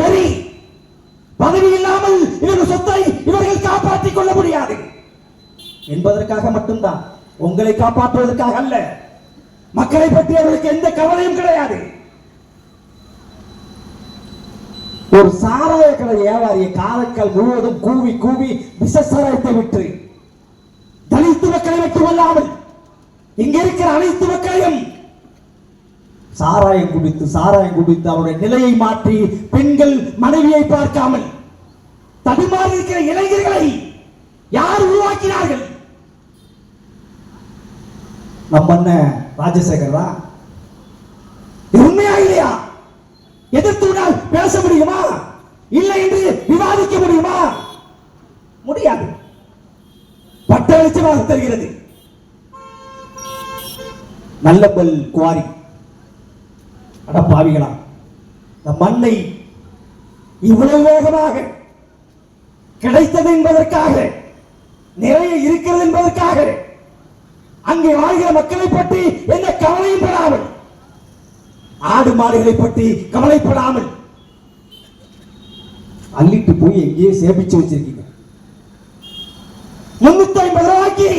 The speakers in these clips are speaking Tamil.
வெறி. பதவி இல்லாமல் இவர்கள் சொத்தை இவர்கள் காப்பாற்றிக் கொள்ள முடியாது என்பதற்காக மட்டும்தான், உங்களை காப்பாற்றுவதற்காக அல்ல. மக்களை பற்றி அவர்களுக்கு எந்த கவலையும் கிடையாது. ஒரு சாராய கடை வியாபாரியை காரைக்கால் முழுவதும் கூவி கூவி விசசாரத்தை விட்டு தலித்து மக்களை மட்டுமல்லாமல் இங்க இருக்கிற அனைத்து மக்களையும் சாராயம் குடித்து அவருடைய நிலையை மாற்றி பெண்கள் மனைவியை பார்க்காமல் தடுமாறி இருக்கிற இளைஞர்களை யார் உருவாக்கினார்கள்? நம்ம அண்ணன் ராஜசேகர் தான். உண்மையா இல்லையா? எதிர்த்துனால் பேச முடியுமா? இல்லை என்று விவாதிக்க முடியுமா? முடியாது. பட்ட வெளிச்சமாக தெரிகிறது. நல்லம்பல் குவாரி அடப்பாவிகளா, இந்த மண்ணை இவ்வளவு வேகமாக கிடைத்தது என்பதற்காக, நிறைய இருக்கிறது என்பதற்காக அங்கே வாழ்கிற மக்களை பற்றி எந்த கவலையும் பெறாமல், ஆடு மாடுகளை பற்றி கவலைப்படாமல் அள்ளிட்டு போய் எங்கேயே சேமிச்சு வச்சிருக்கீங்க. 350 ரூபாய்க்கு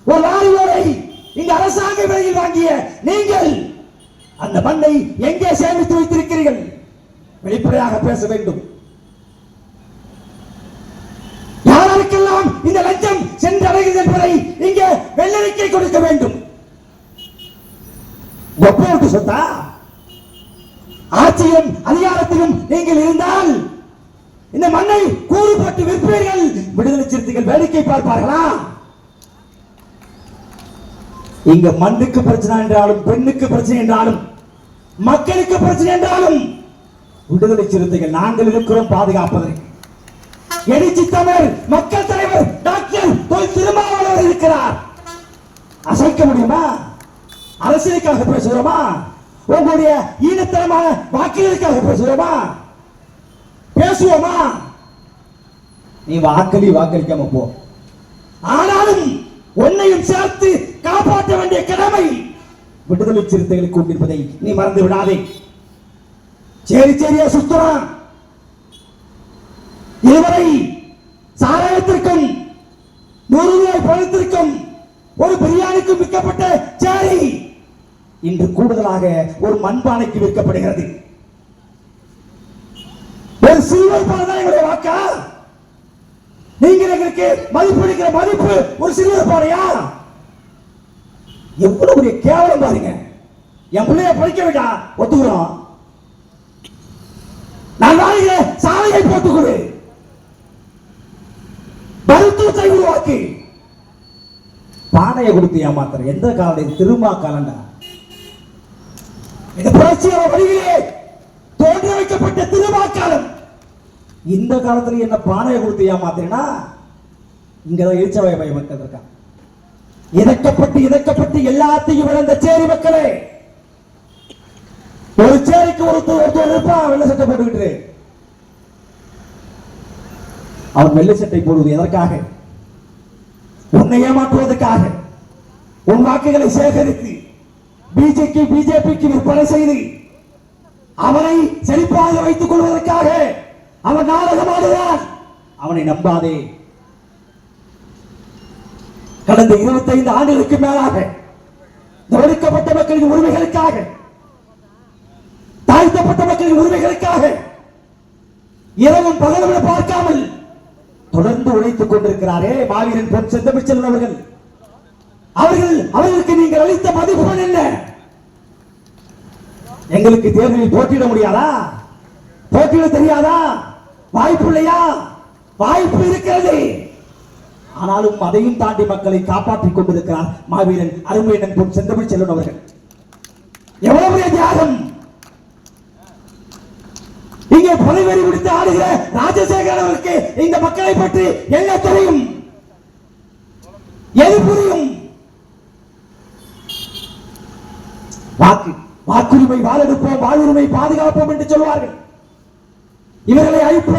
ஒரு லாரியோரை இந்த அரசாங்க விலையில் வாங்கிய நீங்கள் அந்த மண்ணை எங்கே சேமித்து வைத்திருக்கிறீர்கள்? வெளிப்படையாக பேச வேண்டும். யாருக்கெல்லாம் இந்த லஞ்சம் சென்றடைகிறது என்பதை இங்கே வெள்ளரிக்கை கொடுக்க வேண்டும். ஒப்போட்டு சொத்தா? ஆட்சியும் அதிகாரத்திலும் நீங்கள் இருந்தால் இந்த மண்ணை கூறுபட்டு விற்பீர்கள். விடுதலை சிறுத்தைகள் வேடிக்கை பார்ப்பார்களா? இங்க மண்ணுக்கு பிரச்சனை என்றாலும், பெண்ணுக்கு பிரச்சனை என்றாலும், மக்களுக்கு பிரச்சனை என்றாலும் விடுதலை சிறுத்தைகள் நாங்கள் இருக்கிறோம் பாதுகாப்பதற்கு. எழுச்சி தமிழர் மக்கள் தலைவர் டாக்டர் தொல் திருமாவளவன் இருக்கிறார். அசைக்க முடியுமா? அரசியலுக்காக பேசுகிறோமா? உங்களுடைய ஈனத்தனமான வாக்குகளுக்காக பேசுகிறோமா? பேசுவோமா? நீ வாக்களிக்காம போ. ஆனாலும் உன்னையும் சேர்த்து காப்பாற்ற வேண்டிய கடமை விடுதலை சிறுத்தைகளுக்கு கொண்டிருப்பதை நீ மறந்து விடாதே. சேரியா சுத்தம். இதுவரை சாராயத்திற்கும் 100 ரூபாய் பணத்திற்கும் ஒரு பிரியாணிக்கும் விற்கப்பட்ட சேரி இன்று கூடுதலாக ஒரு மண்பானைக்கு விற்கப்படுகிறது. ஒரு சில்வர் பானை தான் எங்களுடைய வாக்கா? நீங்கள் எங்களுக்கு மதிப்பளிக்கிற மதிப்பு ஒரு சில்வர் பானையா? எவ்வளவு பெரிய கேவலம் பாருங்க. என் பிள்ளைய படிக்க வேண்டா ஒத்துக்கிறோம். நான் வாழ்கிற சாலையை போட்டுக் கொடு, மருத்துவத்தை உருவாக்கி பானையை கொடுத்து ஏமாத்துற எந்த காலம்? திருமா காலண்டா? இந்த புரட்சியாளர் வழியிலே தோன்ற வைக்கப்பட்ட திருமாக்காலம். இந்த காலத்துல என்ன பானையை கொடுத்து ஏமாத்தினா? இங்கதான் இழிச்சவாய பய மக்கள் இருக்காங்க. இதக்கப்பட்டு எல்லாத்தையும் இழந்த சேரி மக்களே, ஒரு சேரிக்கு ஒருத்தர் இருப்பான் வெள்ளை சட்டை போட்டுக்கிட்டு. அவன் வெள்ளை சட்டை போடுவது எதற்காக? உன்னை ஏமாற்றுவதற்காக. உன் வாக்குகளை சேகரித்து பிஜேபிக்கு விற்பனை செய்து அவனை செழிப்பாக வைத்துக் கொள்வதற்காக அவன் நாடகமாடுவான். அவனை நம்பாதே. கடந்த 25 ஆண்டுகளுக்கு மேலாக ஒடுக்கப்பட்ட மக்களின் உரிமைகளுக்காக, தாழ்த்தப்பட்ட மக்களின் உரிமைகளுக்காக இரவும் பகலும் பார்க்காமல் தொடர்ந்து உழைத்துக் கொண்டிருக்கிறாரே மாவீரன் பொன் செந்தமிழ்ச்செல்வன் அவர்கள். அவர்களுக்கு நீங்கள் அளித்த மதிப்பு என்ன? எங்களுக்கு தேர்தலில் போட்டியிட முடியாதா? போட்டியிட தெரியாதா? வாய்ப்பு இல்லையா? வாய்ப்பு இருக்கிறது. ஆனாலும் அதையும் தாண்டி மக்களை காப்பாற்றிக் கொண்டிருக்கிறார் மாவீரன் அருமையண்ணன் பொன் செந்தமிழ்ச்செல்வன் அவர்கள். எவ்வளவு தியாகம்! இங்கே பதவி முடித்து ஆடுகிற ராஜசேகர் அவர்களுக்கு இந்த மக்களை பற்றி என்ன தெரியும்? எது புரியும்? வாக்குரிமை வாழெடுப்போம், வாழ்வுரிமை பாதுகாப்போம் என்று சொல்வார்கள். இவர்களை அழிப்பது